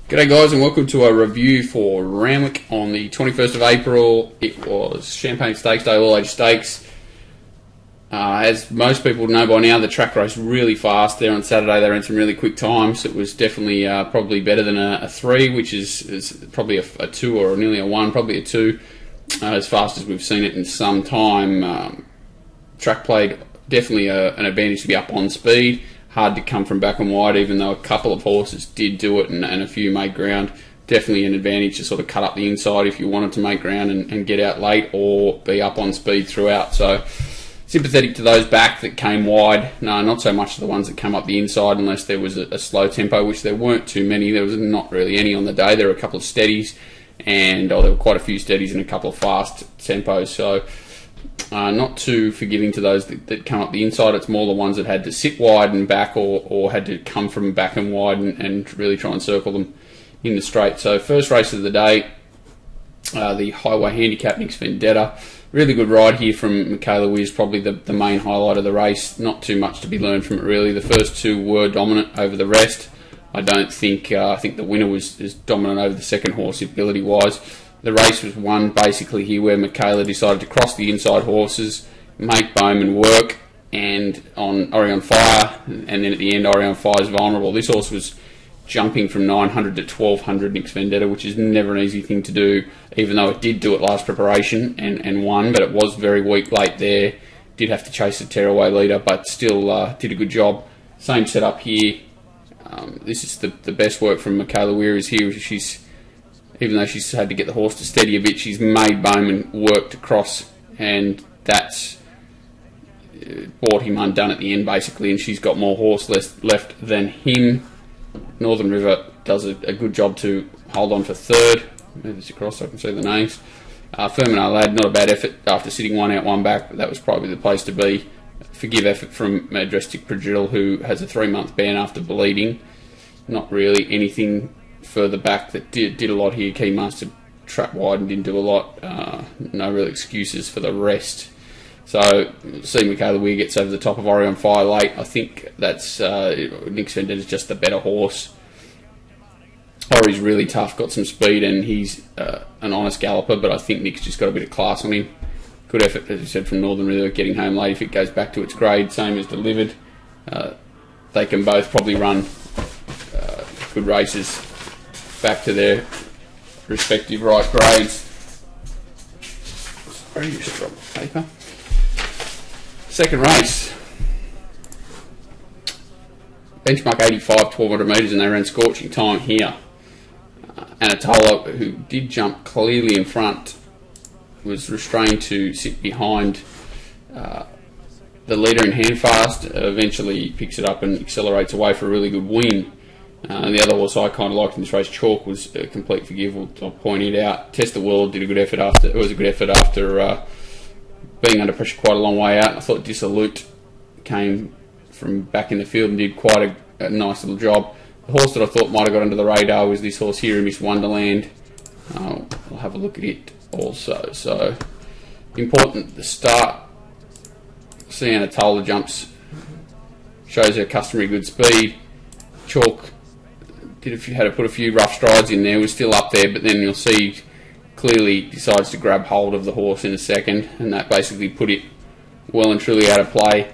G'day guys, and welcome to a review for Randwick on the 21st of April. It was Champagne Stakes Day, all age stakes. As most people know by now, the track raced really fast there on Saturday. They ran some really quick times. It was definitely probably better than a 3, which is probably a 2 or nearly a 1, probably a 2, as fast as we've seen it in some time. Track played definitely an advantage to be up on speed. Hard to come from back and wide, even though a couple of horses did do it and a few made ground. Definitely an advantage to sort of cut up the inside if you wanted to make ground and get out late or be up on speed throughout. So sympathetic to those back that came wide. No, not so much to the ones that come up the inside unless there was a slow tempo, which there weren't too many. There was not really any on the day. There were a couple of steadies, and there were quite a few steadies and a couple of fast tempos. So not too forgiving to those that come up the inside. It's more the ones that had to sit wide and back or had to come from back and wide and really try and circle them in the straight. So first race of the day, the Highway Handicap Nick's Vendetta. Really good ride here from Michaela Weirs, probably the main highlight of the race. Not too much to be learned from it really. The first two were dominant over the rest. I don't think, I think the winner was dominant over the second horse ability wise. The race was won basically here where Michaela decided to cross the inside horses, make Bowman work, and on Orion Fire, and then at the end Orion Fire's vulnerable. This horse was jumping from 900 to 1200 Nick's Vendetta, which is never an easy thing to do, even though it did do it last preparation and won, but it was very weak late there. Did have to chase the tearaway leader, but still did a good job. Same setup here. This is the best work from Michaela Weirs here. Even though she's had to get the horse to steady a bit, she's made Bowman work to cross, and that's brought him undone at the end basically, and she's got more horse left than him. Northern River does a good job to hold on for third. Move this across so I can see the names. Fermanagh Lad, not a bad effort after sitting one out, one back, but that was probably the place to be. Forgive effort from Majestic Pradrill, who has a 3-month ban after bleeding. Not really anything further back that did a lot here. Keymaster trapped wide and didn't do a lot. No real excuses for the rest. So see Michaela Weirs gets over the top of Orion Fire late. I think that's Nick's Vendetta is just the better horse. Ori's really tough, got some speed, and he's an honest galloper, but I think Nick's just got a bit of class on him. Good effort, as you said, from Northern River getting home late if it goes back to its grade, same as Delivered. They can both probably run good races back to their respective right grades. Sorry, just dropped the paper. Second race. Benchmark 85, 1200 metres, and they ran scorching time here. Anatola, who did jump clearly in front, was restrained to sit behind the leader in Handfast. Eventually picks it up and accelerates away for a really good win. The other horse I kind of liked in this race, Chalk, was a complete forgive. I'll point it out. Test the World did a good effort after. It was a good effort after being under pressure quite a long way out. I thought Dissolute came from back in the field and did quite a nice little job. The horse that I thought might have got under the radar was this horse here, Miss Wonderland. I'll have a look at it also. So important at the start. See Anatola jumps, shows her customary good speed. Chalk had to put a few rough strides in there, was still up there, but then you'll see clearly decides to grab hold of the horse in a second, and that basically put it well and truly out of play.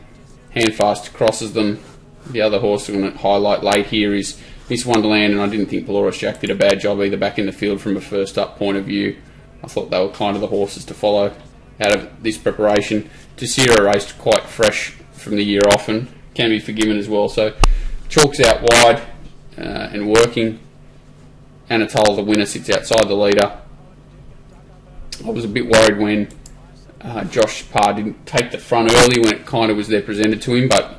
Handfast crosses them. The other horse I'm going to highlight late here is Miss Wonderland, and I didn't think Pelorus Jack did a bad job either back in the field from a first up point of view. I thought they were kind of the horses to follow out of this preparation. Tessera raced quite fresh from the year off and can be forgiven as well. So Chalk's out wide and working. Anatola, the winner, sits outside the leader. I was a bit worried when Josh Parr didn't take the front early when it kind of was there presented to him, but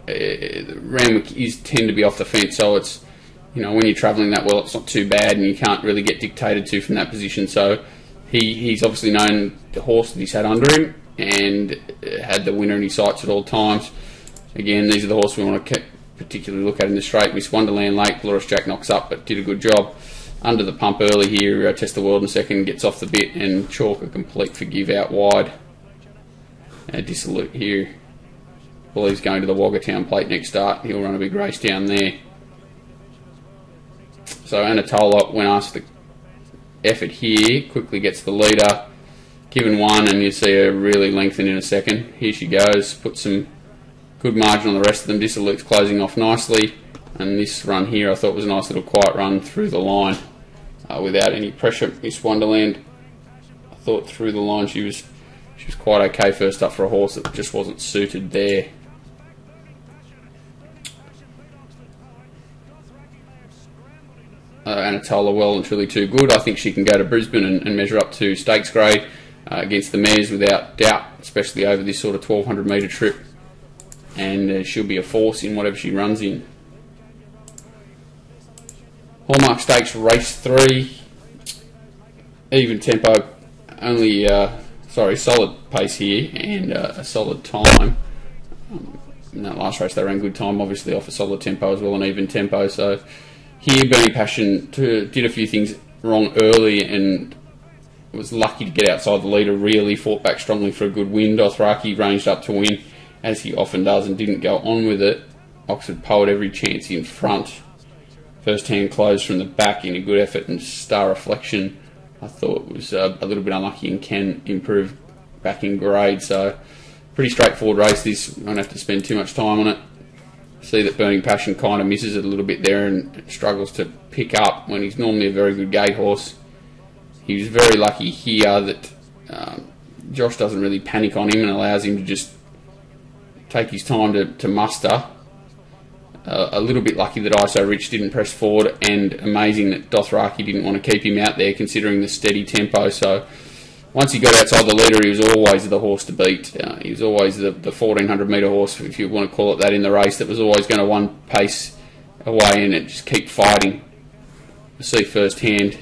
Randwick tend to be off the fence, so it's, you know, when you're travelling that well, it's not too bad, and you can't really get dictated to from that position. So he's obviously known the horse that he's had under him and had the winner in his sights at all times. Again, these are the horses we want to particularly look at in the straight. Miss Wonderland late, Pelorus Jack knocks up, but did a good job. Under the pump early here, Test the World in second, gets off the bit, and Chalk a complete forgive out wide. Dissolute here. Well, he's going to the Wagga Town plate next start. He'll run a big race down there. So Anatola, when asked the effort here, quickly gets the leader, given one, and you see her really lengthen in a second. Here she goes, put some good margin on the rest of them. Dissolute's closing off nicely, and this run here I thought was a nice little quiet run through the line without any pressure. Miss Wonderland, I thought through the line she was quite okay first up for a horse that just wasn't suited there. Anatola well and truly too good. I think she can go to Brisbane and measure up to stakes grade against the mares without doubt, especially over this sort of 1200 metre trip, and she'll be a force in whatever she runs in. Hallmark Stakes Race 3, even tempo, only solid pace here and a solid time. In that last race they ran good time, obviously off a solid tempo as well, and even tempo. So here Burning Passion did a few things wrong early and was lucky to get outside the leader, really fought back strongly for a good win. Dothraki ranged up to win, as he often does, and didn't go on with it. Oxford Poet every chance in front. First hand closed from the back in a good effort, and Star Reflection I thought was a little bit unlucky and can improve back in grade. So pretty straightforward race this. I don't have to spend too much time on it. See that Burning Passion kind of misses it a little bit there and struggles to pick up when he's normally a very good gate horse. He was very lucky here that Josh doesn't really panic on him and allows him to just take his time to muster. A little bit lucky that ISO Rich didn't press forward, and amazing that Dothraki didn't want to keep him out there considering the steady tempo. So once he got outside the leader, he was always the horse to beat. He was always the 1400 metre horse, if you want to call it that, in the race, that was always going to one pace away and it just keep fighting. You see firsthand,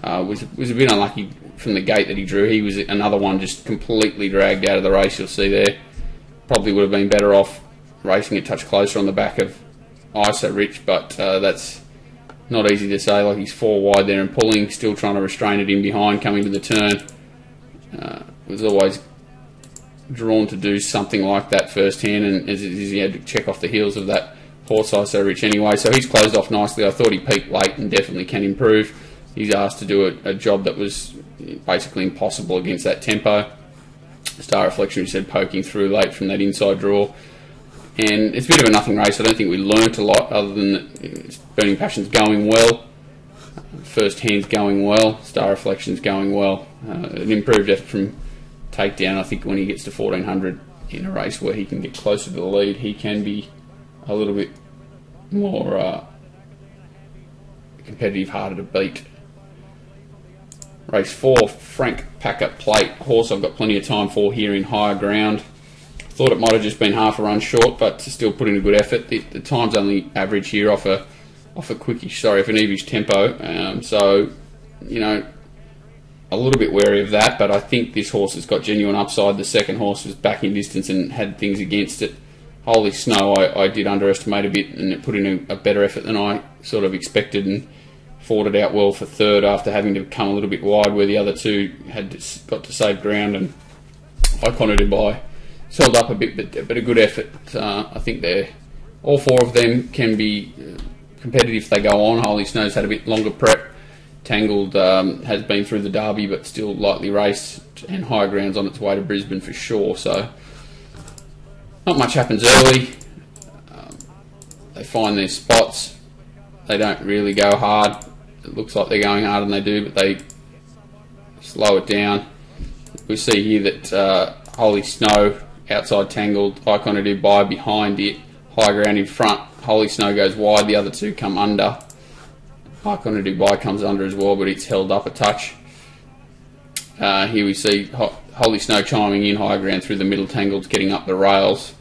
was a bit unlucky from the gate that he drew. He was another one just completely dragged out of the race, you'll see there. Probably would have been better off racing a touch closer on the back of ISO Rich, but that's not easy to say. Like, he's 4 wide there and pulling, still trying to restrain it in behind, coming to the turn. Was always drawn to do something like that firsthand, and as he had to check off the heels of that horse ISO Rich anyway. So he's closed off nicely. I thought he peaked late and definitely can improve. He's asked to do a job that was basically impossible against that tempo. Star Reflection, we said, poking through late from that inside draw. And it's a bit of a nothing race. I don't think we learnt a lot other than that Burning Passion's going well, First Hand's going well, Star Reflection's going well. An improved effort from Takedown. I think when he gets to 1400 in a race where he can get closer to the lead, he can be a little bit more competitive, harder to beat. Race 4, Frank Packer Plate. Horse I've got plenty of time for here in higher ground. Thought it might have just been half a run short, but still put in a good effort. The time's only average here off an evish tempo. So, you know, a little bit wary of that, but I think this horse has got genuine upside. The second horse was back in distance and had things against it. Holy Snow, I did underestimate a bit, and it put in a better effort than I sort of expected, and fought it out well for third after having to come a little bit wide where the other two had got to save ground, and Icona Dubai held up a bit, but a good effort. I think all 4 of them can be competitive if they go on. Holy Snow's had a bit longer prep. Tangled has been through the Derby but still lightly raced, and higher ground's on its way to Brisbane for sure. So not much happens early. They find their spots. They don't really go hard. It looks like they're going hard, and they do, but they slow it down. We see here that Holy Snow outside Tangled, Icona Dubai behind it, high ground in front. Holy Snow goes wide, the other two come under. Icona Dubai comes under as well, but it's held up a touch. Here we see Holy Snow chiming in high ground through the middle. Tangled's getting up the rails.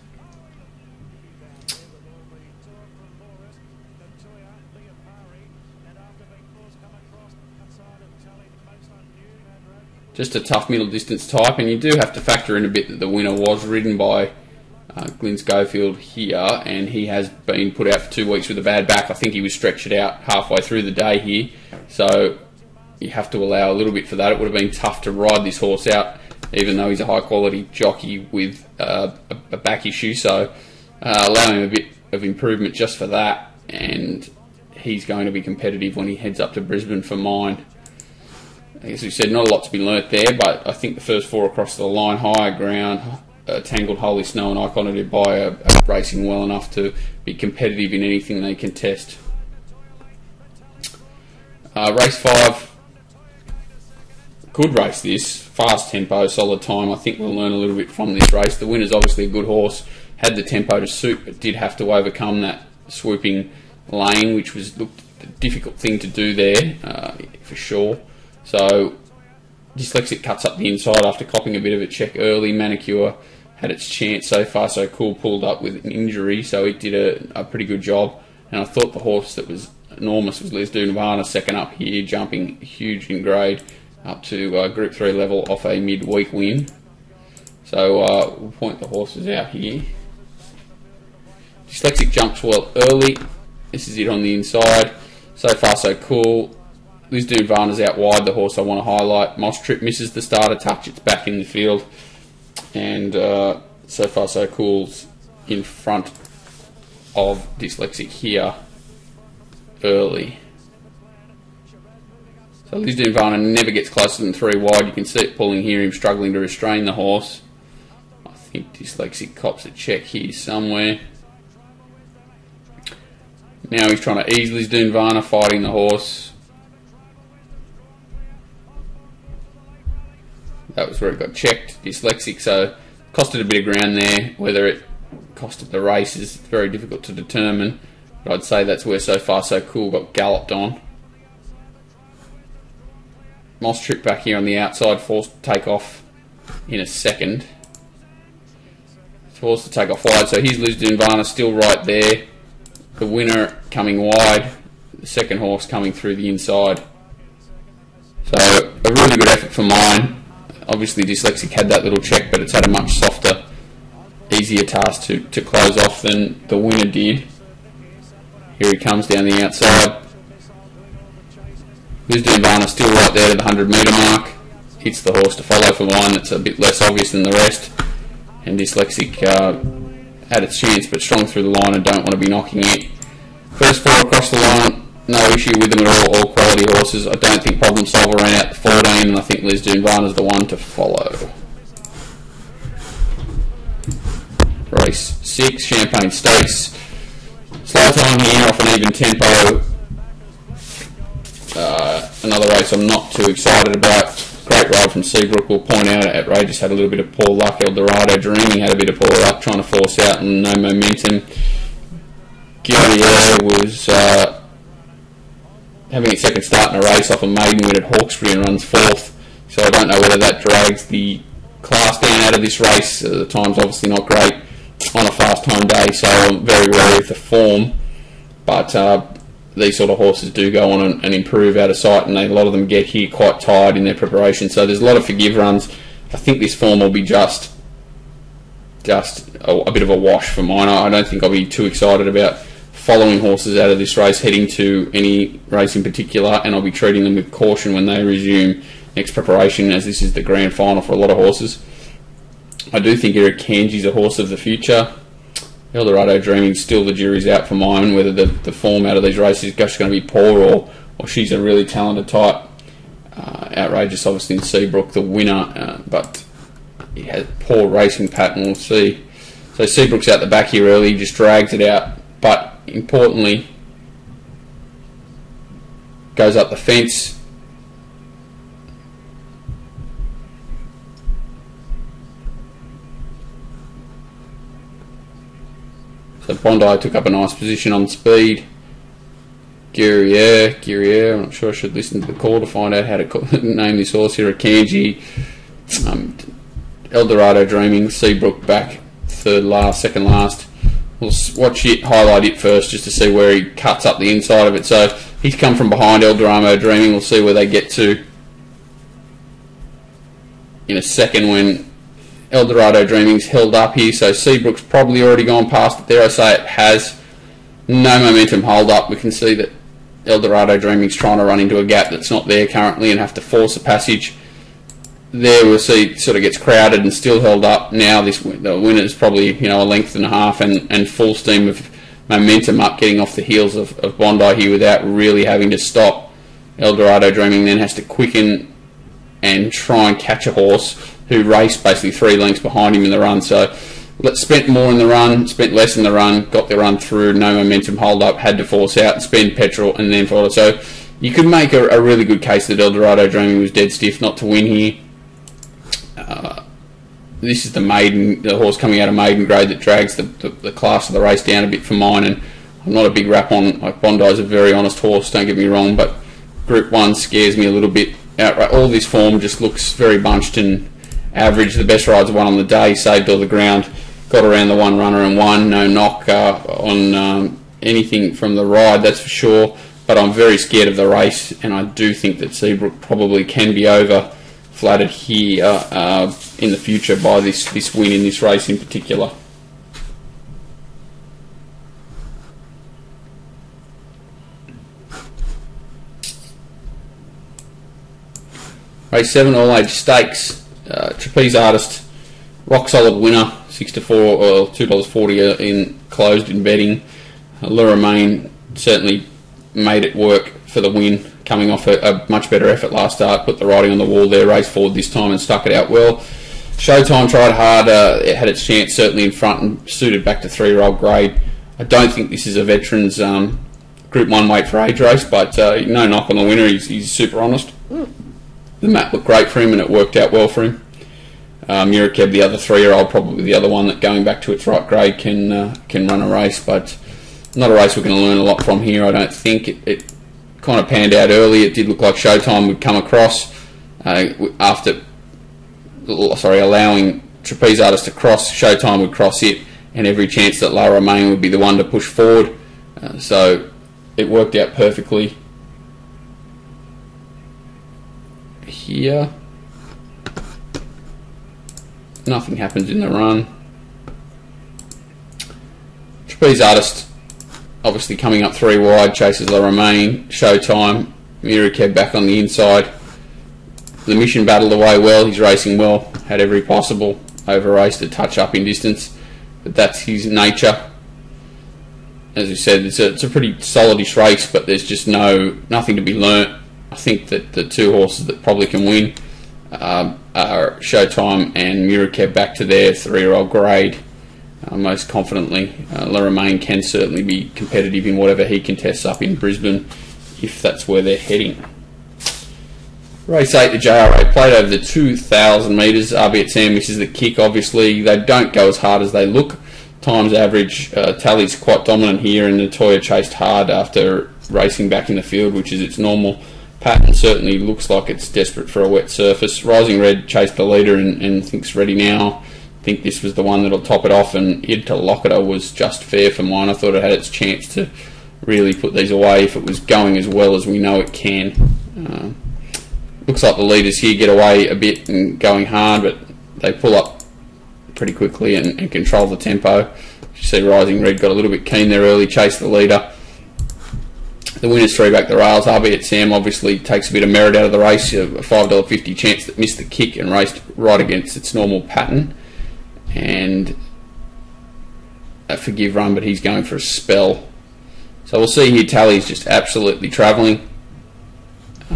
Just a tough middle distance type, and you do have to factor in a bit that the winner was ridden by Glyn Schofield here, and he has been put out for 2 weeks with a bad back. I think he was stretched out halfway through the day here, so you have to allow a little bit for that. It would have been tough to ride this horse out, even though he's a high quality jockey with a back issue, so allow him a bit of improvement just for that. And he's going to be competitive when he heads up to Brisbane for mine. As we said, not a lot to be learnt there, but I think the first 4 across the line, higher ground, Tangled Holy Snow and Icon of Dubai are racing well enough to be competitive in anything they contest. Race 5, good race this, fast tempo, solid time. I think we'll learn a little bit from this race. The winner's obviously a good horse, had the tempo to suit, but did have to overcome that swooping lane, which looked a difficult thing to do there, for sure. So Dyslexic cuts up the inside after copping a bit of a check early. Manicure had its chance. So Far So Cool pulled up with an injury, so it did a pretty good job. And I thought the horse that was enormous was Les Dunavana, second up here, jumping huge in grade up to Group 3 level off a mid-week win. So we'll point the horses out here. Dyslexic jumps well early. This is it on the inside. So Far So Cool. Liz Dunavana's out wide, the horse I want to highlight. Moss Trip misses the starter touch, it's back in the field. And So Far So Cool's in front of Dyslexic here early. So Liz Dunavana never gets closer than 3 wide. You can see it pulling here, him struggling to restrain the horse. I think Dyslexic cops a check here somewhere. Now he's trying to ease Liz Dunavana, fighting the horse. That was where it got checked, Dyslexic, so costed a bit of ground there. Whether it costed the race is very difficult to determine, but I'd say that's where So Far So Cool got galloped on. Moss Trip back here on the outside, forced to take off in a second. Forced to take off wide, so here's Liz Dunavana still right there. The winner coming wide, the second horse coming through the inside. So a really good effort for mine. Obviously Dyslexic had that little check, but it's had a much softer, easier task to close off than the winner did. Here he comes down the outside. Liz Dunavana still right there to the 100 metre mark. Hits the horse to follow for mine, that's a bit less obvious than the rest. And Dyslexic had its chance, but strong through the line and don't want to be knocking it. First 4 across the line, no issue with them at all quality horses. I don't think Problem Solver ran out to 14, and I think Liz Dunavana is the one to follow. Race 6, Champagne Stakes. Slow time here off an even tempo. Another race I'm not too excited about. Great ride from Seabrook, we'll point out. Outrageous had a little bit of poor luck. Eldorado Dreaming had a bit of poor luck, trying to force out and no momentum. Guerriere was having its second start in a race off a maiden win at Hawkesbury and runs 4th. So I don't know whether that drags the class down out of this race. The time's obviously not great on a fast time day, so I'm very wary of the form. But these sort of horses do go on and improve out of sight, and a lot of them get here quite tired in their preparation. So there's a lot of forgive runs. I think this form will be just a bit of a wash for mine. I don't think I'll be too excited about following horses out of this race, heading to any race in particular, and I'll be treating them with caution when they resume next preparation, as this is the grand final for a lot of horses. I do think Eric Kanji's a horse of the future. Eldorado Dreaming, still the jury's out for mine, whether the form out of these races is just going to be poor or she's a really talented type. Outrageous, obviously, in Seabrook, the winner, but he has poor racing pattern, we'll see. So Seabrook's out the back here early, he just drags it out, but importantly, goes up the fence. So Bondi took up a nice position on speed. Guerriere, I'm not sure I should listen to the call to find out how to name this horse here. Kanji, Eldorado Dreaming, Seabrook back second last. We'll watch it, highlight it first just to see where he cuts up the inside of it. So he's come from behind Eldorado Dreaming. We'll see where they get to in a second when Eldorado Dreaming's held up here. So Seabrook's probably already gone past it there. I say it has. No momentum hold up. We can see that Eldorado Dreaming's trying to run into a gap that's not there currently and have to force a passage. There we'll see it sort of gets crowded and still held up. Now the winner's probably a length and a half and full steam of momentum up, getting off the heels of Bondi here without really having to stop. Eldorado Dreaming then has to quicken and try and catch a horse who raced basically 3 lengths behind him in the run. So spent more in the run, spent less in the run, got the run through, no momentum hold up, had to force out and spend petrol and then follow. So you could make a really good case that Eldorado Dreaming was dead stiff not to win here. This is the horse coming out of maiden grade that drags the class of the race down a bit for mine, and I'm not a big rap on. Like, Bondi's a very honest horse, don't get me wrong, but Group 1 scares me a little bit outright. All this form just looks very bunched and average. The best rides won on the day, saved all the ground, got around the one runner and won. No knock on anything from the ride, that's for sure, but I'm very scared of the race, and I do think that Seabrook probably can be over flattered here in the future by this win in this race in particular. Race 7, All Age Stakes. Trapeze Artist, rock solid winner, 6-4 or $2.40 in closed in betting. Luramain certainly made it work for the win, coming off a much better effort last start, put the writing on the wall there, raced forward this time and stuck it out well. Showtime tried hard, it had its chance certainly in front and suited back to 3-year-old grade. I don't think this is a veteran's Group 1 weight for age race, but no knock on the winner, he's super honest. The map looked great for him and it worked out well for him. Murakeb, the other 3-year-old, probably the other one that going back to its right grade can run a race, but not a race we're going to learn a lot from here, I don't think. It kind of panned out early. It did look like Showtime would come across after allowing Trapeze Artist to cross. Showtime would cross it, and every chance that Lara Main would be the one to push forward. So it worked out perfectly here. Nothing happens in the run. Trapeze Artist obviously coming up 3 wide, chases La Romaine. Showtime, Murakeb back on the inside. The Mission battled away well, he's racing well, had every possible, over raced a touch up in distance, but that's his nature. As we said, it's a pretty solidish race, but there's just nothing to be learnt. I think that the 2 horses that probably can win are Showtime and Murakeb back to their 3-year-old grade. Most confidently, La Romaine can certainly be competitive in whatever he contests up in Brisbane, if that's where they're heading. Race 8, the JRA, played over the 2,000 metres. RBXM misses the kick, obviously. They don't go as hard as they look. Times average, Tally's quite dominant here, and Natoya chased hard after racing back in the field, which is its normal pattern. Certainly looks like it's desperate for a wet surface. Rising Red chased the leader and thinks ready now. I think this was the one that'll top it off, and Interlocutor was just fair for mine. I thought it had its chance to really put these away if it was going as well as we know it can. Looks like the leaders here get away a bit and going hard, but they pull up pretty quickly and control the tempo. You see Rising Red got a little bit keen there early, chased the leader. The winner's 3 back the rails. RBXM obviously takes a bit of merit out of the race, a $5.50 chance that missed the kick and raced right against its normal pattern. And a forgive run, but he's going for a spell. So we'll see here, Tally's just absolutely travelling.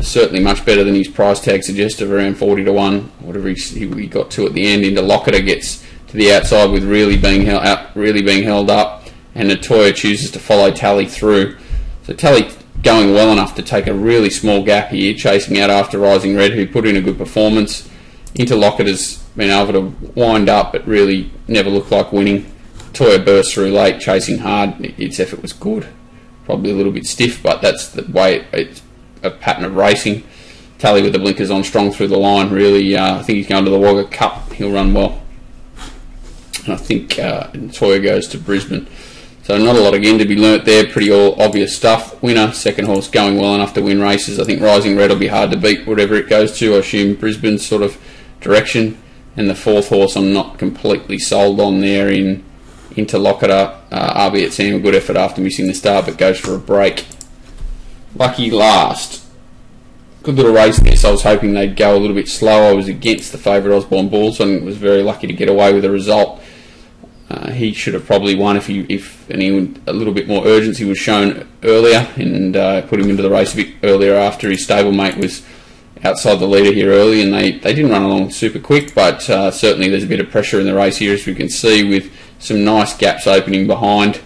Certainly much better than his price tag suggests of around 40 to 1, whatever he got to at the end. Interlocutor gets to the outside with really being held up, and Natoya chooses to follow Tally through. So Tally going well enough to take a really small gap here, chasing out after Rising Red, who put in a good performance. Interlocutor's been able to wind up, but really never looked like winning. Natoya burst through late, chasing hard. Its effort was good, probably a little bit stiff, but that's the way it's a pattern of racing. Tally with the blinkers on, strong through the line. Really, I think he's going to the Wagga Cup. He'll run well. And I think Natoya goes to Brisbane. So not a lot again to be learnt there. Pretty all obvious stuff. Winner, second horse going well enough to win races. I think Rising Red will be hard to beat whatever it goes to. I assume Brisbane's sort of direction. And the 4th horse I'm not completely sold on there in Interlocutor. RBXM, a good effort after missing the start, but goes for a break. Lucky Last. Good little race there, so I was hoping they'd go a little bit slower. I was against the favourite Osborne Bulls, and was very lucky to get away with the result. he should have probably won if a little bit more urgency was shown earlier, and put him into the race a bit earlier after his stablemate was outside the leader here early, and they didn't run along super quick, but certainly there's a bit of pressure in the race here, as we can see, with some nice gaps opening behind.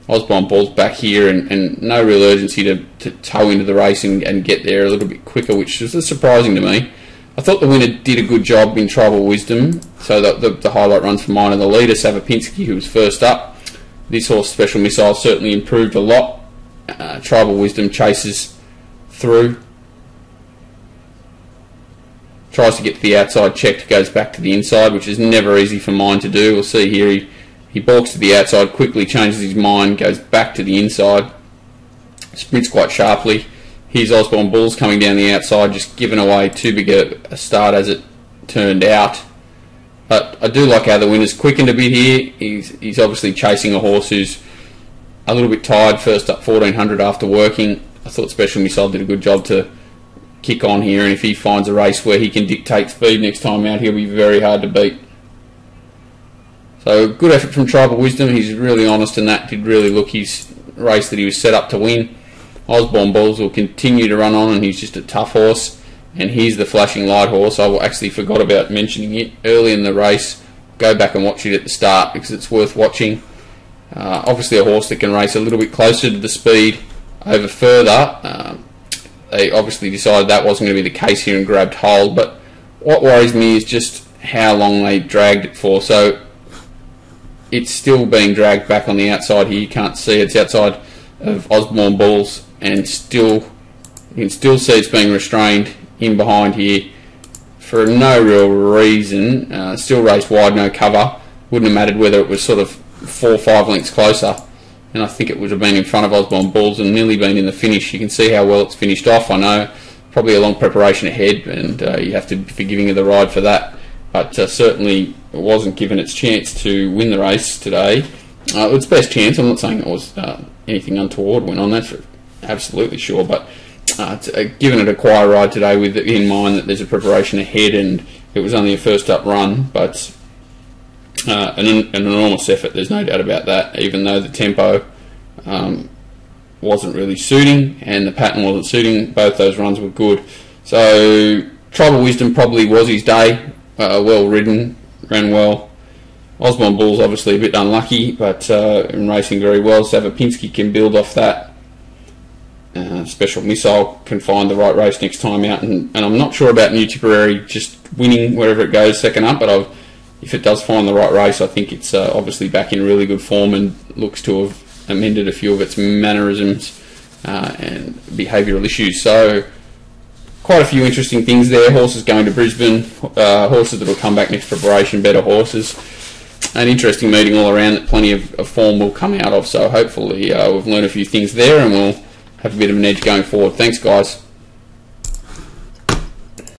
Osborne Ball's back here, and no real urgency to tow into the race and get there a little bit quicker, which is surprising to me. I thought the winner did a good job in Tribal Wisdom, so that the highlight runs for mine, and the leader, Savapinski, who was first up. This horse, Special Missile, certainly improved a lot. Tribal Wisdom chases through, tries to get to the outside, checked, goes back to the inside, which is never easy for mine to do. We'll see here, he balks to the outside, quickly changes his mind, goes back to the inside, sprints quite sharply. Here's Osborne Bulls coming down the outside, just giving away too big a start as it turned out. But I do like how the winner's quickened a bit here. He's obviously chasing a horse who's a little bit tired, first up 1400 after working. I thought Special Missile did a good job to kick on here, and if he finds a race where he can dictate speed next time out, he'll be very hard to beat. So good effort from Tribal Wisdom. He's really honest in that, did really look his race that he was set up to win. Osborne Balls will continue to run on, and he's just a tough horse. And here's the Flashing Light horse. I actually forgot about mentioning it early in the race. Go back and watch it at the start because it's worth watching. Obviously a horse that can race a little bit closer to the speed over further. They obviously decided that wasn't going to be the case here and grabbed hold, but what worries me is just how long they dragged it for. So it's still being dragged back on the outside here. You can't see it's outside of Osborne Balls, and you can still see it's being restrained in behind here for no real reason. Still raced wide, no cover. Wouldn't have mattered whether it was sort of 4 or 5 lengths closer, and I think it would have been in front of Osborne Balls and nearly been in the finish. You can see how well it's finished off. I know probably a long preparation ahead, and you have to be forgiving of the ride for that, but certainly it wasn't given its chance to win the race today. Its best chance. I'm not saying it was anything untoward went on, that's for absolutely sure, but given it a quiet ride today with it in mind that there's a preparation ahead and it was only a first up run, but an enormous effort, there's no doubt about that, even though the tempo wasn't really suiting and the pattern wasn't suiting. Both those runs were good. So Tribal Wisdom probably was his day. Well ridden, ran well. Osborne Bull's obviously a bit unlucky, but in racing very well. Savapinski can build off that. Special Missile can find the right race next time out, and I'm not sure about New Tipperary just winning wherever it goes second up, but if it does find the right race, I think it's obviously back in really good form and looks to have amended a few of its mannerisms and behavioural issues. So quite a few interesting things there. Horses going to Brisbane, horses that will come back next preparation, better horses. An interesting meeting all around that plenty of form will come out of, so hopefully we've learned a few things there and we'll have a bit of an edge going forward. Thanks guys.